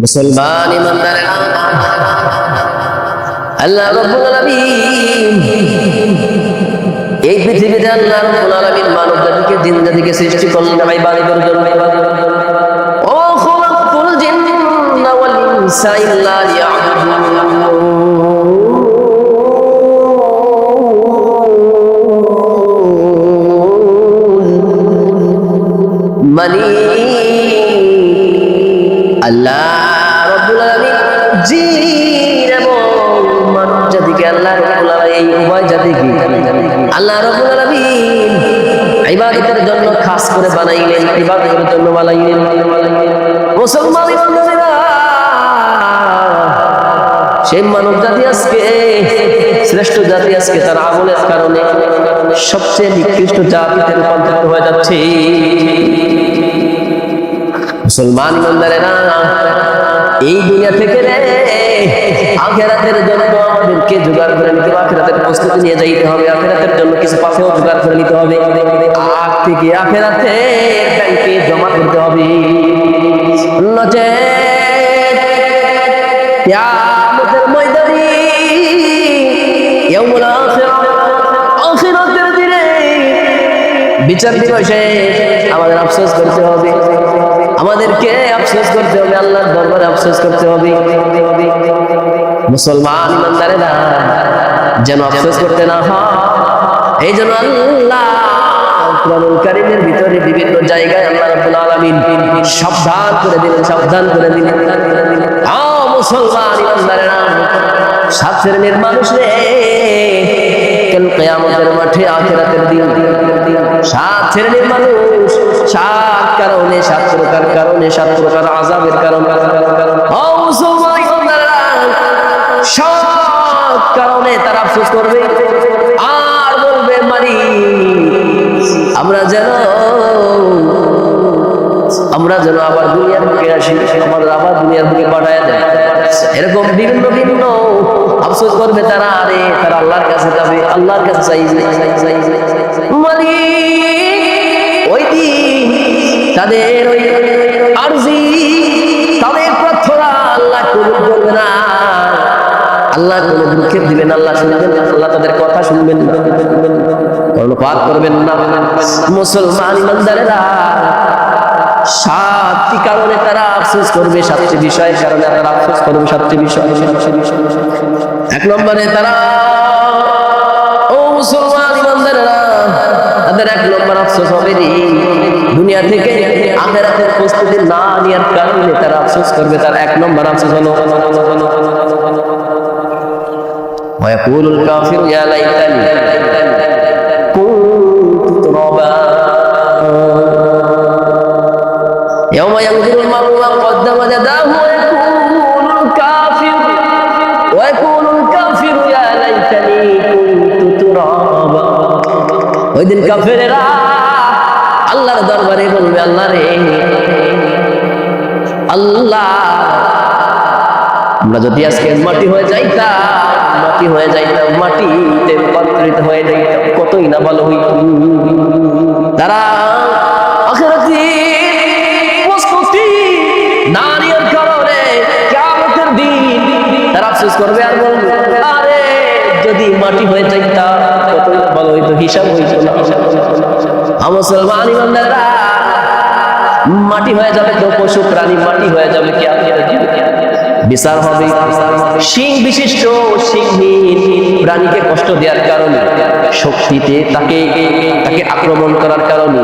মুসলমান ইমানদারেরা, আল্লাহ রাব্বুল আলামিন এই পৃথিবীতে আল্লাহ রাব্বুল আলামিন মানব জাতিকে জিন জাতিকে সৃষ্টি করলেন ইবাদতের জন্য। ও খালাকুল জিন্না ওয়াল ইনসা ইল্লা লিয়াবুদুন। মানে আল্লাহ রাব্বুল আলামিন জিন এবং মানব জাতিকে আল্লাহ রাব্বুল আলামিন এই উভয় জাতিকে আল্লাহ রাব্বুল আলামিন ইবাদতের জন্য খাস করে বানাইলেন, ইবাদতের জন্য বানাইলেন। মুসলমান ইমানদারেরা, সেই মানব জাতি আজকে শ্রেষ্ঠ জাতি, আজকে তার আমলের কারণে সবচেয়ে নিকৃষ্ট জাতিতে রূপান্তরিত হয়ে যাচ্ছে। মুসলমান ইমানদারেরা, এই দুনিয়া থেকে আখিরাতের জন্য আমাদেরকে জোগাড় করে নিতে হবে, আখিরাতের প্রস্তুতি নিয়ে যাইতে হবে, আখিরাতের জন্য কিছু পাথর জোগাড় করে নিতে হবে, আগ থেকে আখিরাতে ব্যাংকে জমা করতে হবে। নচেত কিয়ামতের ময়দানে ইয়াউমুল আখিরাহ, আখিরাতের দিনে বিচার দিবসে আমাদের আফসোস করতে হবে, আমাদেরকে আফসোস করতে হবে, আল্লাহর দরবারে আফসোস করতে হবে। মুসলমান ইমানদারেরা যেন আফসোস করতে না হয়, এই জন্য আল্লাহ কুরআনুল কারীমের ভিতরে বিভিন্ন জায়গায় আল্লাহ রাব্বুল আলামিন সাবধান করে দিলেন, সাবধান করে দিলেন। মুসলমান ইমানদারেরা, সাত শ্রেণীর মানুষ রে কাল কিয়ামতের মাঠে আখিরাতের দিন সাত শ্রেণীর মানুষ, সাত কারণে, সাত প্রকার কারণে, সাত প্রকার আযাবের কারণে, মুসলমান ইমানদারেরা সব কারণে তারা আফসোস করবে আর বলবে মারি আমরা যেন আবার দুনিয়ার বুকে আসি, আমাদের আবার দুনিয়ার বুকে পাঠায় দেয়। এরকম বিভিন্ন বিভিন্ন আফসোস করবে তারা। আরে তারা আল্লাহর কাছে যাবে, আল্লাহর কাছে চাইবে মানে ওই দিন তাদের ওই আরজি, তাদের প্রার্থনা আল্লাহ কবুল করবে না, আল্লাহ কোনো দুঃখের দিবেন, আল্লাহ শুনবেন না, আল্লাহ তাদের কথা শুনবেন না, কর্ণপাত করবেন না। মুসলমান ইমানদারেরা সাতটি কারণে তারা আফসোস করবে, সাতটি বিষয়ের কারণে তারা আফসোস করবে, সাতটি বিষয়। এক নম্বরে তারা, ও মুসলমান ইমানদারেরা, তাদের এক নম্বর আফসোস হবে দুনিয়া থেকে আখিরাতের প্রস্তুতি না নেওয়ার কারণে তারা আফসোস করবে। তার এক নম্বর আফসোস হলো ওয়ায়াকুলুল কাফিরু ইয়া লাইতানি কুনতু তুরাবা ইয়াওমা ইয়ানজুরুল মার'উ মা কদ্দামাত ইয়াদাহু ওয়ায়াকুলুল কাফিরু ইয়া লাইতানি কুনতু তুরাবা। ওই দিন কাফেরেরা আল্লাহর দরবারে বলবে, আল্লাহ রে, আল্লাহ আমরা যদি আজকে মাটি হয়ে যাইতাম, মাটিতে রূপান্তরিত হয়ে যাইতাম, কতই না ভালো হইত। তারা আখিরাতের প্রস্তুতি না নেওয়ার কারণে কিয়ামতের দিন তারা আফসোস করবে আর বলবে, আরে যদি মাটি হয়ে যাইতাম কতই না ভালো হইতো, হিসাব হইত না। মুসলমান ইমানদাররা, মাটি হয়ে যাবে তো পশু প্রাণী মাটি হয়ে যাবে, বিচার হবে। সিং বিশিষ্ট সিংহীন প্রাণীকে কষ্ট দেওয়ার কারণে, শক্তিতে তাকে আক্রমণ করার কারণে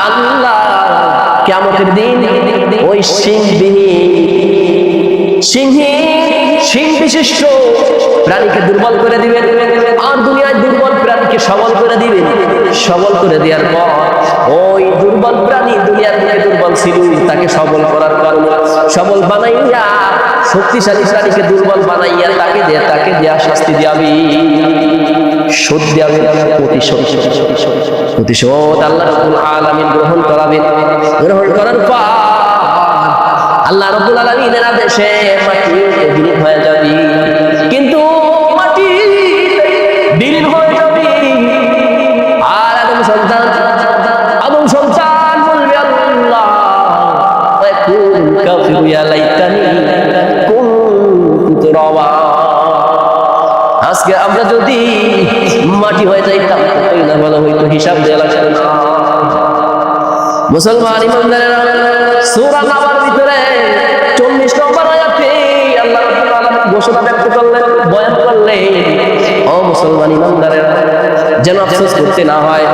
আল্লাহ কিয়ামতের দিন ওই সিং বিশিষ্ট প্রাণীকে দুর্বল করে দিবেন, আর দুনিয়ায় দুর্বল প্রাণীকে সবল করে দিবেন। সবল করে দেওয়ার পর ওই দুর্বল প্রাণী দুনিয়ার বুকে দুর্বল ছিল, তাকে সবল করার কারণে, সবল বানাইয়া শক্তিশালী প্রাণীকে দুর্বল বানাইয়া তাকে দেয়া শাস্তি দিয়াবে, শোধ দিয়াবে, প্রতিশোধ আল্লাহ রাব্বুল আলামিন গ্রহণ করাবেন। গ্রহণ করার পর আল্লাহ রাব্বুল আলামিনের আদেশে মাটি বিলীন হয়ে যাবে। কিন্তু মাটি বিলীন হয়ে যাবে আর আদম সন্তান বলবে, আল্লাহ ইয়া লাইতানি কুনতু তুরাবা। আজকে আমরা যদি মাটি হয়ে যাইতাম কতই না ভালো হইতো, হিসাব দেওয়া লাগতো না। মুসলমান ইমানদারেরা, সূরা নাবার ভিতরে 40 নম্বর আয়াতে আল্লাহ রাব্বুল আলামিন ঘোষণা ব্যক্ত করলেন, বয়ান করলেন, ও মুসলমান ইমানদারেরা, যেন আফসোস করতে না হয়।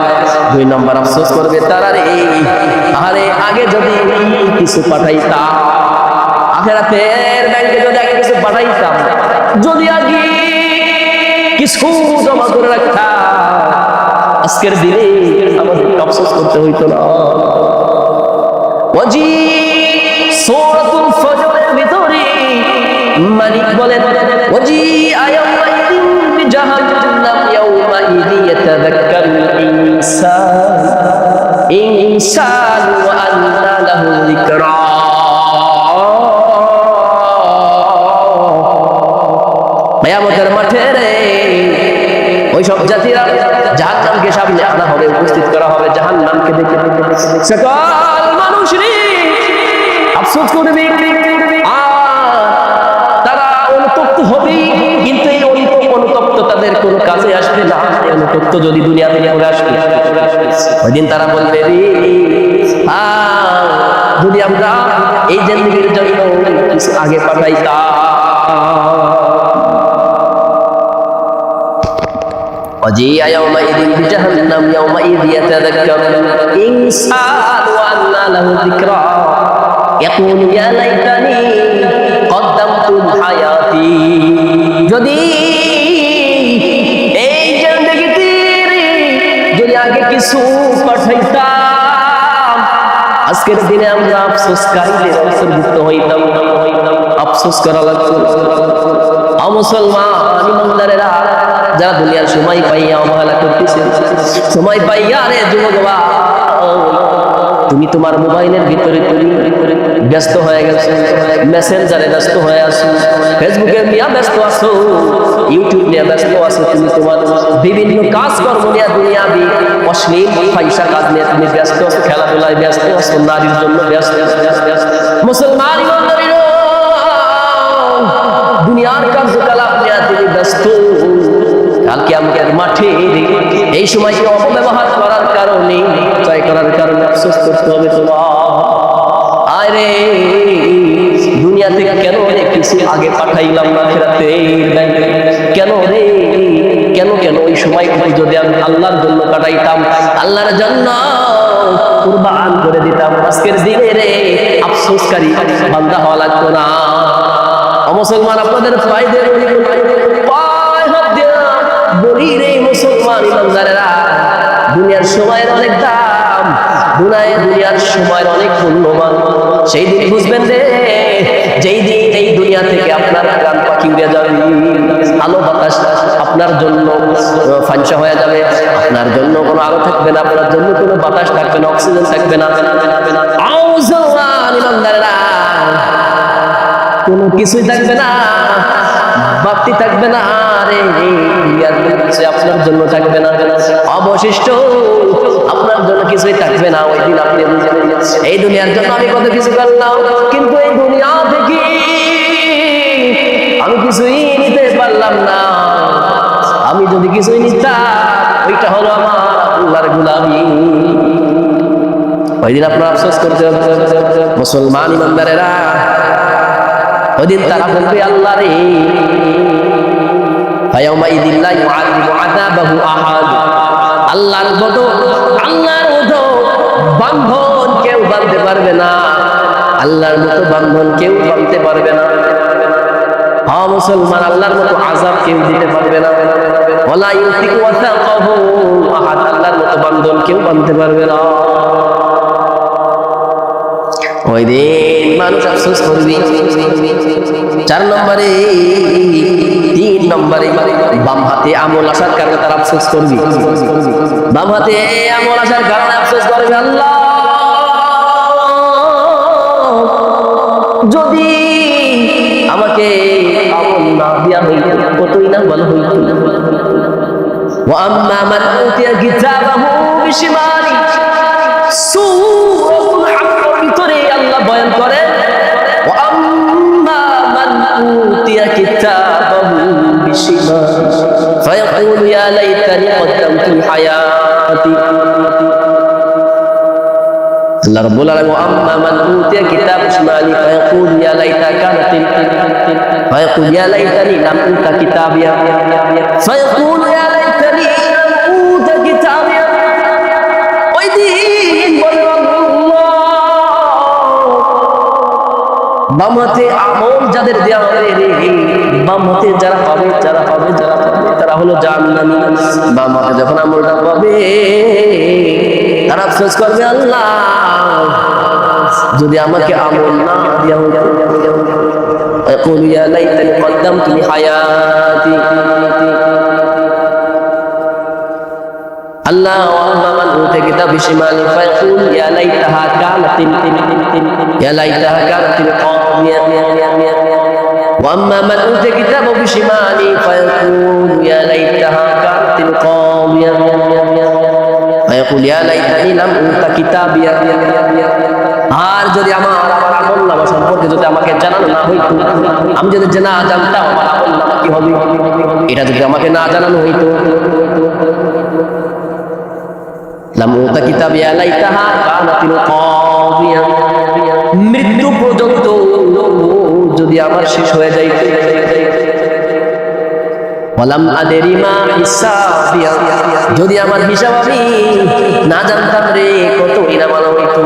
2 নম্বর আফসোস করবে তারা রে, আরে আগে যদি কিছু পাঠাইতাম, আখিরাতের ব্যাংকে যদি আগে কিছু পাঠাইতাম, যদি আগে কিছু জমা করে রাখতাম, আজকের দিনে আমাদের আফসোস করতে হইতো না। ওয়াজি সূরাতুল ফজরের ভিতরে মালিক বলেন, ওয়াজি আয়াউমাইদিন বিজাহান্নাম ইয়াউমাইদি ইয়াতাযাক্কারুল ইনসান ওয়া আন্না লাহু যিকরা। কিয়ামতের মাঠে রে ওই সব জাতিরা জাহান্নামকে সামনে আনা হবে, উপস্থিত করা হবে জাহান্নামকে দেখে। সকল মানুষ রে আফসোস করবে, আর তারা অনুতপ্ত হবে, কিন্তু এই অনুতপ্ত তাদের কোনো কাজে আসবে না। অনুতপ্ত যদি দুনিয়াতে করে আসবে, ওই দিন তারা বলবে রে, যদি আমরা এই জিন্দেগির জন্য কিছু আগে পাঠাইতাম। وجيء يومئذ بجهنم يومئذ يتذكر الإنسان وأنى له ذكرى يقول يا ليتني قدمت لحياتي। যদি এই জিন্দেগিতে যদি আগে কিছু পাঠাইতাম, আজকের দিনে আমরা আফসোসকারীদের অন্তর্ভুক্ত হইতাম, আফসোস করা লাগতো। মুসলমান ইমানদারেরা, যারা দুনিয়ার সময় পাইয়া অবহেলা করতেছে, সময় পাইয়া রে যুবক, তুমি তোমার মোবাইলের ভিতরে তুমি ব্যস্ত হয়ে গেছো, মেসেঞ্জারে ব্যস্ত হয়ে আছো, ফেসবুকে নিয়ে ব্যস্ত আছো, ইউটিউব নিয়ে ব্যস্ত আছো, তুমি তোমার বিভিন্ন কাজকর্ম নিয়ে দুনিয়াবি অশ্লীল পয়সা কাজ নিয়ে তুমি ব্যস্ত আছো, খেলাধুলায় ব্যস্ত আছো, নারীর জন্য ব্যস্ত। মুসলমান ইমানদারেরা, দুনিয়ার কার্যকলাপ নিয়ে তুমি ব্যস্ত। কাল কিয়ামতের মাঠে এই সময়কে অপব্যবহার করার কারণে, জয় করার কারণে আফসোস করতে হবে তোমার। আরে দুনিয়াতে কেন রে কিছু আগে পাঠাইলাম না আখিরাতে, কেন রে, কেন ওই সময়টুকু যদি আমি আল্লাহর জন্য কাটাইতাম, আল্লাহর জন্য কুরবান করে দিতাম, আজকের দিনে রে আফসোসকারী বান্দা হওয়া লাগতো না। মুসলমান, আপনাদের ফায়দের বলি রে মুসলমান ইমানদারেরা, দুনিয়ার সময়ের অনেক দাম, দুনিয়ার সময়ের অনেক মূল্যবান। সেই দিন বুঝবেন রে, যেই দিন এই দুনিয়া থেকে আপনার প্রাণ পাখি উড়ে যাবে, আলো বাতাস আপনার জন্য ফাঁসা হয়ে যাবে, আপনার জন্য কোনো আলো থাকবে না, আপনার জন্য কোনো বাতাস থাকবে না, অক্সিজেন থাকবে না। মুসলমান ইমানদারেরা, কোনো কিছুই থাকবে না, বাতি থাকবে না, আরে আপনার জন্য থাকবে না, অবশিষ্ট আপনার জন্য কিছুই থাকবে না। ওই দিন আপনি বুঝবেন, এই দুনিয়ার জন্য আমি কত কিছু করলাম, কিন্তু এই দুনিয়া থেকে আমি কিছুই নিতে পারলাম না। আমি যদি কিছুই নিতাম, ওইটা হলো আমার আল্লাহর গোলামি। ওই দিন আপনার আফসোস করতে হবে। মুসলমান ইমানদারেরা, ওই দিন তারা বলবে, আল্লাহ রে, আল্লাহর মতো বান্ধন কেউ বাঁধতে পারবে না, আল্লাহর মতো বান্ধন কেউ বাঁধতে পারবে না। হ্যাঁ মুসলমান, আল্লাহর মতো আযাব কেউ দিতে পারবে না। ওয়ালা ইউতিকু ওয়াসাকাহু আহাদ, আল্লাহর মতো বান্ধন কেউ বাঁধতে পারবে না। ওই দিন মানুষ আফসোস করবি। 4 নম্বরে, 3 নম্বরে, বাম হাতে আমল আসার কারণে তারা আফসোস করবি। বাম হাতে আমল আসার কারণে আফসোস করবে, আল্লাহ যদি আমাকে আমল না দিয়া হইত, কতই না ভালো হইত। ওয়া আম্মা মান উতিয়া কিতাবাহু বিশিমালি, সূরাতুল হাক্কের ভিতরে আল্লাহ বয়ান করেন, ওয়া আল্লাহ রাব্বুল আলামিন ওয়া আম্মা মান উতিয়া কিতাবাহু শিমালি ফায়াকুলু ইয়া লাইতা কানাতিল ফায়াকুলু ইয়া লাইতানি লাম উতা কিতাবিয়া ফায়াকুলু ইয়া লাইতানি লাম উতা কিতাবিয়া। ওই দিন বলবে আল্লাহ বাম হাতে আমল যাদের দেওয়া হবে রে, বাম হাতে যারা পাবে তারা হলো জান্নাতি। বাম হাতে যখন আমলটা পাবে তারা আফসোস করবে, আল্লাহ যদি আমাকে আমল না দেওয়া হতো। ইয়াকুলু ইয়া লাইতানি কদ্দামতু লিহায়াতি। আল্লাহ ওয়া আম্মা মান উতিয়া কিতাবাহু বিশিমালি ফায়াকুলু ইয়া লাইতাহা কানাতিল কাদিয়া। ওয়া আম্মা মান উতিয়া কিতাবাহু বিশিমালি ফায়াকুলু ইয়া লাইতাহা কানাতিল কাদিয়া ফায়াকুলু ইয়া লাইতানি লাম উতা কিতাবিয়া। আর যদি আমার আমলনামা সম্পর্কে যদি আমাকে জানানো না হইতো, আমি যদি না জানতাম আমার আমলনামা কি হবে, এটা যদি আমাকে না জানানো হইতো, লাম উতা কিতাবিয়া লাইতাহা কানাতিল কাদিয়া, মৃত্যু পর্যন্ত যদি আমার শেষ হয়ে যাইতো, ওয়ালাম আদরি মা হিসাবিয়া, যদি আমার হিসাব আমি না জানতাম রে কত ইনামাল হইতো।